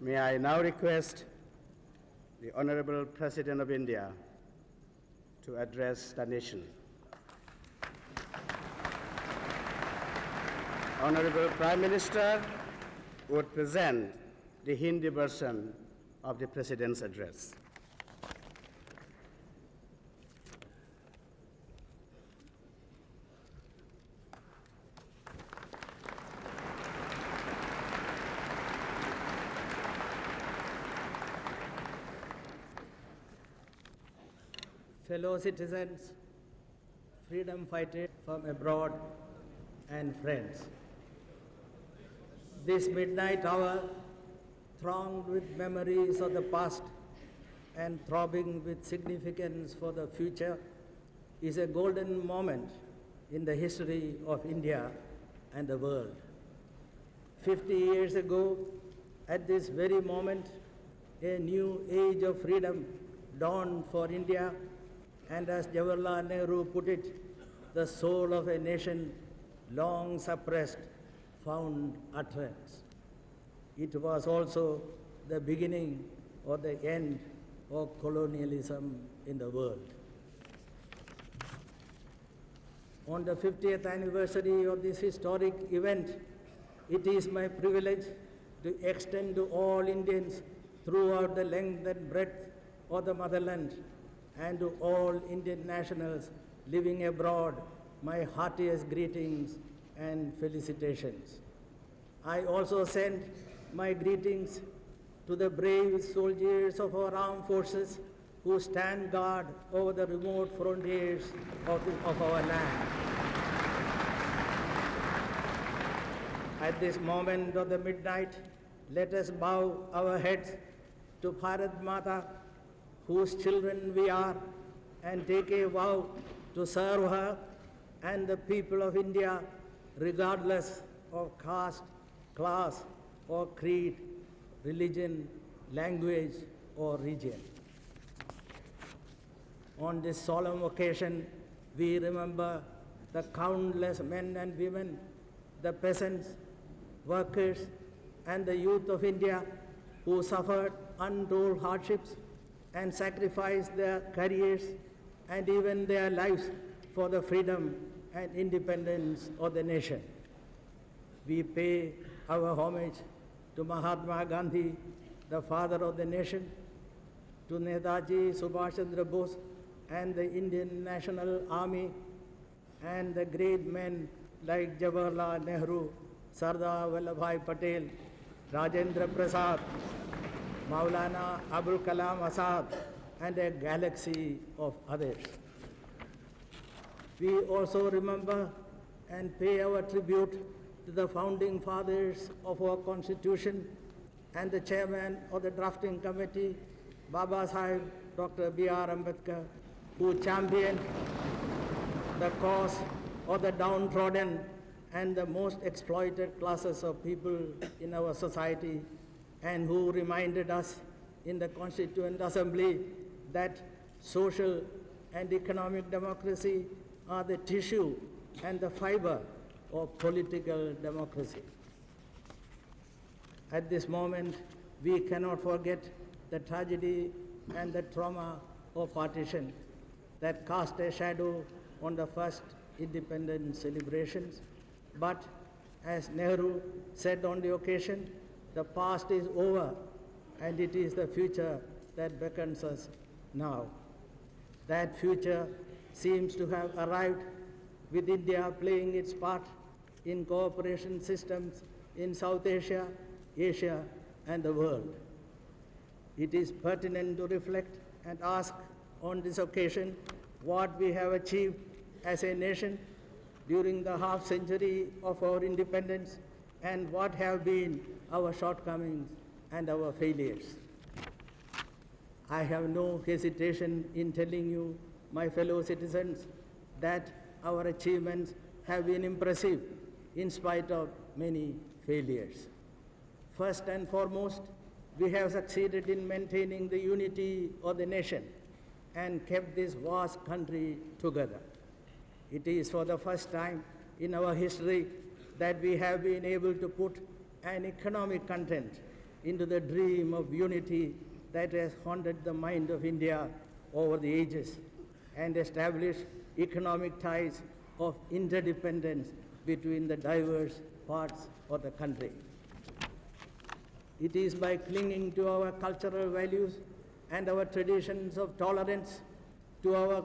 May I now request the Honorable President of India to address the nation. Honorable Prime Minister would present the Hindi version of the President's address. Fellow citizens, freedom fighters from abroad, and friends. This midnight hour, thronged with memories of the past and throbbing with significance for the future, is a golden moment in the history of India and the world. 50 years ago, at this very moment, a new age of freedom dawned for India, and as Jawaharlal Nehru put it, the soul of a nation long suppressed found utterance. It was also the beginning or the end of colonialism in the world. On the 50th anniversary of this historic event, it is my privilege to extend to all Indians throughout the length and breadth of the motherland and to all Indian nationals living abroad my heartiest greetings and felicitations. I also send my greetings to the brave soldiers of our armed forces who stand guard over the remote frontiers of our land. At this moment of the midnight, let us bow our heads to Bharat Mata, whose children we are, and take a vow to serve her and the people of India regardless of caste, class, or creed, religion, language, or region. On this solemn occasion, we remember the countless men and women, the peasants, workers, and the youth of India who suffered untold hardships and sacrificed their careers and even their lives for the freedom and independence of the nation. We pay our homage to Mahatma Gandhi, the father of the nation, to Netaji Subhash Chandra Bose and the Indian National Army, and the great men like Jawaharlal Nehru, Sardar Vallabhbhai Patel, Rajendra Prasad, Maulana Abul Kalam Azad, and a galaxy of others. We also remember and pay our tribute to the founding fathers of our Constitution and the chairman of the drafting committee, Baba Sahib Dr. B.R. Ambedkar, who championed the cause of the downtrodden and the most exploited classes of people in our society, and who reminded us in the Constituent Assembly that social and economic democracy are the tissue and the fiber of political democracy. At this moment, we cannot forget the tragedy and the trauma of partition that cast a shadow on the first independence celebrations. But as Nehru said on the occasion, the past is over and it is the future that beckons us now. That future seems to have arrived, with India playing its part in cooperation systems in South Asia, Asia, and the world. It is pertinent to reflect and ask on this occasion what we have achieved as a nation during the half century of our independence and what have been our shortcomings and our failures. I have no hesitation in telling you, my fellow citizens, that our achievements have been impressive in spite of many failures. First and foremost, we have succeeded in maintaining the unity of the nation and kept this vast country together. It is for the first time in our history that we have been able to put an economic content into the dream of unity that has haunted the mind of India over the ages and establish economic ties of interdependence between the diverse parts of the country. It is by clinging to our cultural values and our traditions of tolerance, to our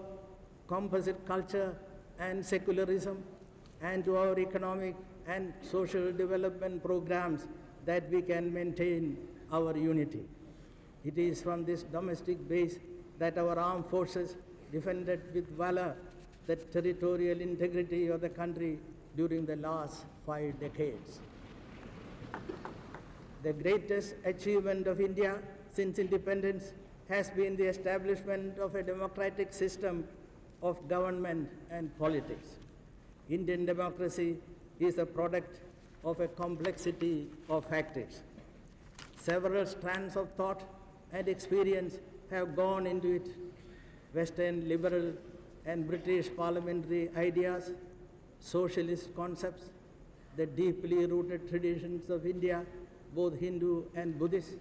composite culture and secularism, and to our economic and social development programs that we can maintain our unity. It is from this domestic base that our armed forces defended with valor the territorial integrity of the country during the last 5 decades. The greatest achievement of India since independence has been the establishment of a democratic system of government and politics. Indian democracy is a product of a complexity of factors. Several strands of thought and experience have gone into it. Western liberal and British parliamentary ideas, socialist concepts, the deeply rooted traditions of India, both Hindu and Buddhist,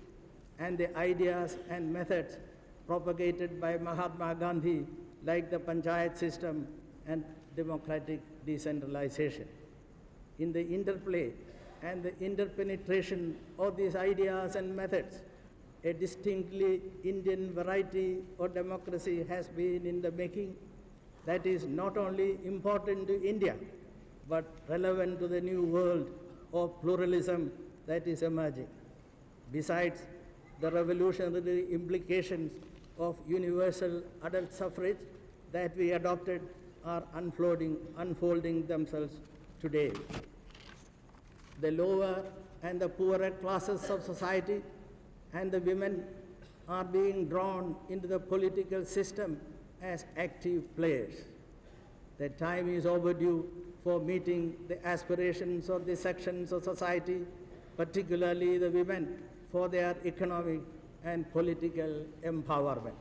and the ideas and methods propagated by Mahatma Gandhi, like the panchayat system and democratic decentralization. In the interplay and the interpenetration of these ideas and methods, a distinctly Indian variety of democracy has been in the making that is not only important to India, but relevant to the new world of pluralism that is emerging. Besides, the revolutionary implications of universal adult suffrage that we adopted are unfolding themselves today. The lower and the poorer classes of society and the women are being drawn into the political system as active players. The time is overdue for meeting the aspirations of these sections of society, particularly the women, for their economic and political empowerment.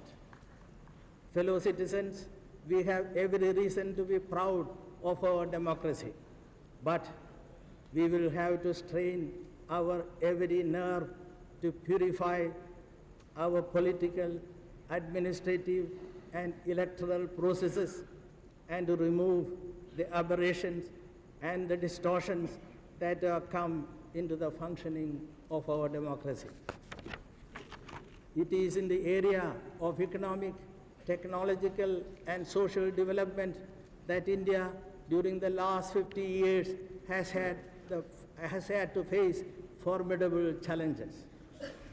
Fellow citizens, we have every reason to be proud of our democracy, but we will have to strain our every nerve to purify our political, administrative, and electoral processes and to remove the aberrations and the distortions that have come into the functioning of our democracy. It is in the area of economic, technological, and social development that India, during the last 50 years, has had to face formidable challenges.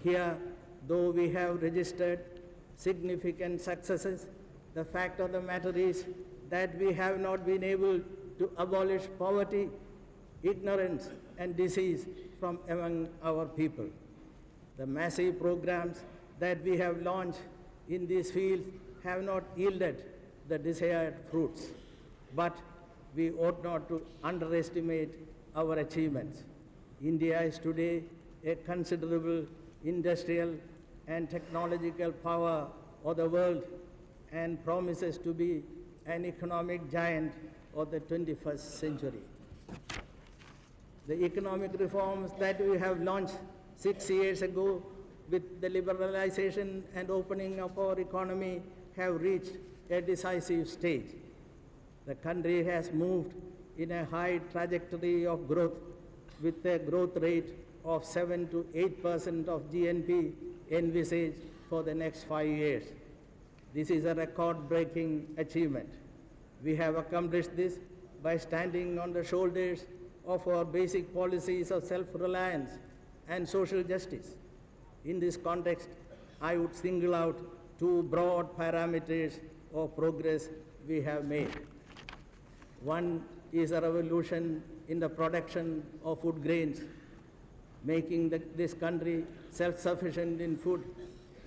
Here, though we have registered significant successes, the fact of the matter is that we have not been able to abolish poverty, ignorance, and disease from among our people. The massive programs that we have launched in these fields have not yielded the desired fruits, but we ought not to underestimate our achievements. India is today a considerable industrial and technological power of the world and promises to be an economic giant of the 21st century. The economic reforms that we have launched 6 years ago with the liberalization and opening of our economy have reached a decisive stage. The country has moved in a high trajectory of growth with a growth rate of 7 to 8% of GNP envisaged for the next 5 years. This is a record-breaking achievement. We have accomplished this by standing on the shoulders of our basic policies of self-reliance and social justice. In this context, I would single out 2 broad parameters of progress we have made. One is a revolution in the production of food grains, making this country self-sufficient in food,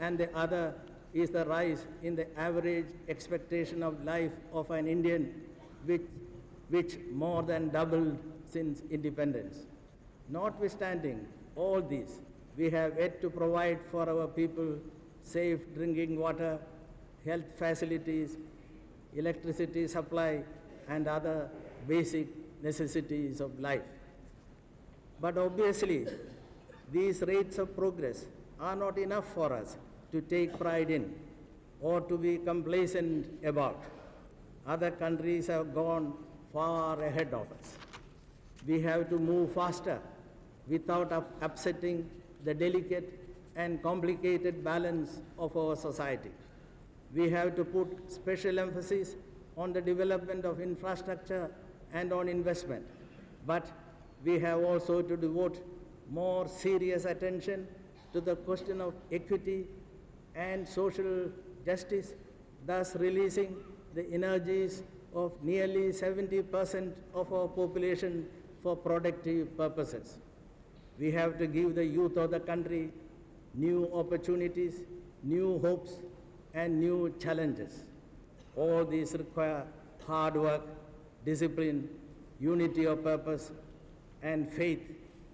and the other is the rise in the average expectation of life of an Indian, which more than doubled since independence. Notwithstanding all these, we have yet to provide for our people safe drinking water, health facilities, electricity supply, and other basic necessities of life. But obviously, These rates of progress are not enough for us to take pride in or to be complacent about. Other countries have gone far ahead of us. We have to move faster without upsetting the delicate and complicated balance of our society. We have to put special emphasis on the development of infrastructure and on investment. But we have also to devote more serious attention to the question of equity and social justice, thus releasing the energies of nearly 70% of our population for productive purposes. We have to give the youth of the country new opportunities, new hopes, and new challenges. All these require hard work, discipline, unity of purpose, and faith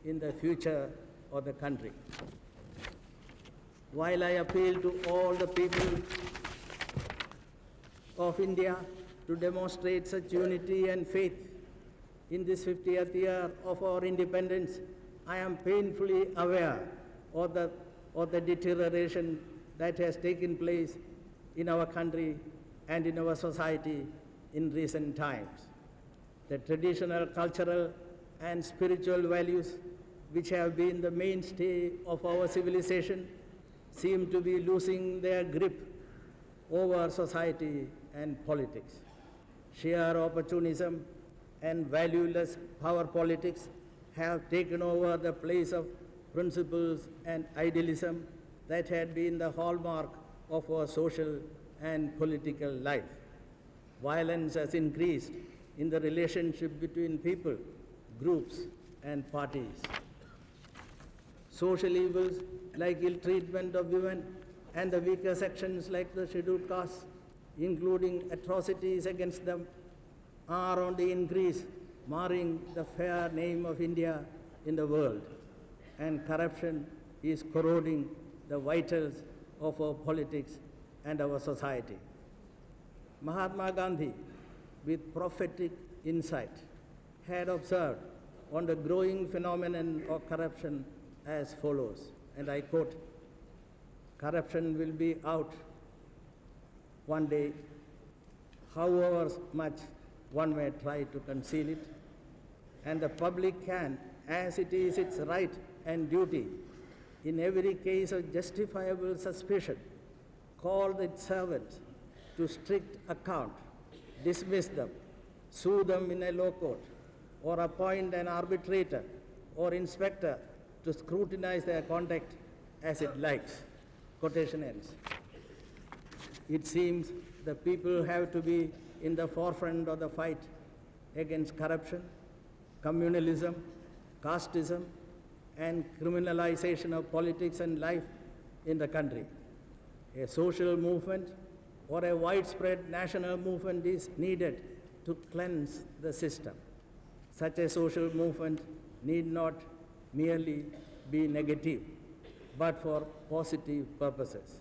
in the future of the country. While I appeal to all the people of India to demonstrate such unity and faith in this 50th year of our independence, I am painfully aware of the deterioration that has taken place in our country and in our society in recent times. The traditional, cultural, and spiritual values which have been the mainstay of our civilization seem to be losing their grip over society and politics. Sheer opportunism and valueless power politics have taken over the place of principles and idealism that had been the hallmark of our social and political life. Violence has increased in the relationship between people, groups, and parties. Social evils like ill treatment of women and the weaker sections like the scheduled castes, including atrocities against them, are on the increase, marring the fair name of India in the world. And corruption is corroding the vitals of our politics and our society. Mahatma Gandhi, with prophetic insight, had observed on the growing phenomenon of corruption as follows, and I quote, "Corruption will be out one day, however much one may try to conceal it, and the public can, as it is its right and duty, in every case of justifiable suspicion, call its servants to strict account, dismiss them, sue them in a low court, or appoint an arbitrator or inspector to scrutinize their conduct as it likes." Quotation ends. It seems the people have to be in the forefront of the fight against corruption, communalism, casteism, and criminalization of politics and life in the country. A social movement or a widespread national movement is needed to cleanse the system. Such a social movement need not merely be negative, but for positive purposes.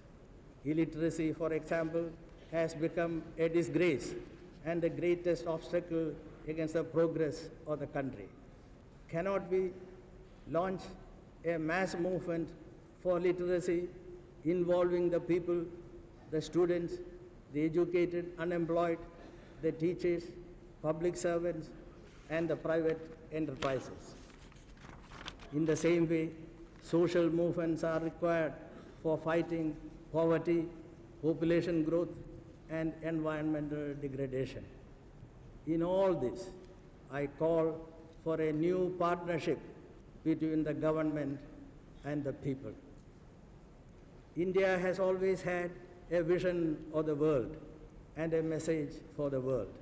Illiteracy, for example, has become a disgrace and the greatest obstacle against the progress of the country. Cannot we launch a mass movement for literacy involving the people, the students, the educated, unemployed, the teachers, public servants, and the private enterprises? In the same way, social movements are required for fighting poverty, population growth, and environmental degradation. In all this, I call for a new partnership between the government and the people. India has always had a vision of the world and a message for the world.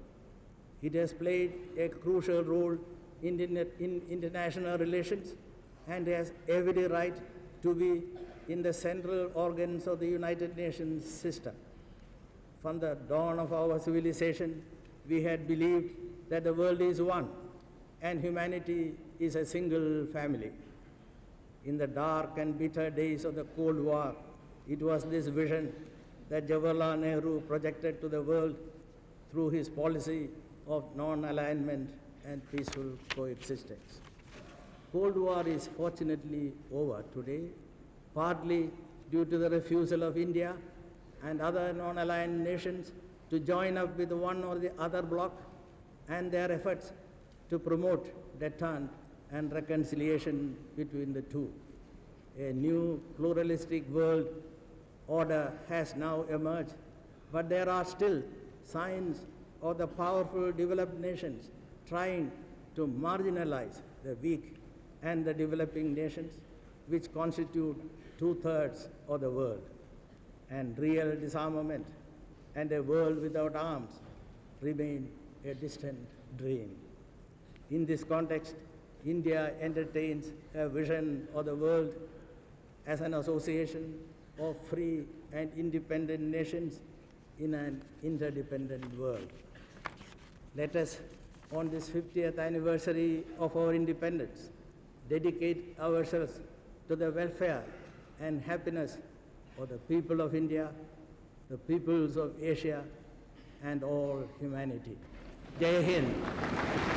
It has played a crucial role in international relations and has every right to be in the central organs of the United Nations system. From the dawn of our civilization, we had believed that the world is one and humanity is a single family. In the dark and bitter days of the Cold War, it was this vision that Jawaharlal Nehru projected to the world through his policy of non-alignment and peaceful coexistence. Cold War is fortunately over today, partly due to the refusal of India and other non-aligned nations to join up with one or the other bloc and their efforts to promote detente and reconciliation between the two. A new pluralistic world order has now emerged, but there are still signs of the powerful developed nations trying to marginalize the weak and the developing nations, which constitute two-thirds of the world. And real disarmament and a world without arms remain a distant dream. In this context, India entertains a vision of the world as an association of free and independent nations in an interdependent world. Let us, on this 50th anniversary of our independence, dedicate ourselves to the welfare and happiness of the people of India, the peoples of Asia, and all humanity. Jai Hind.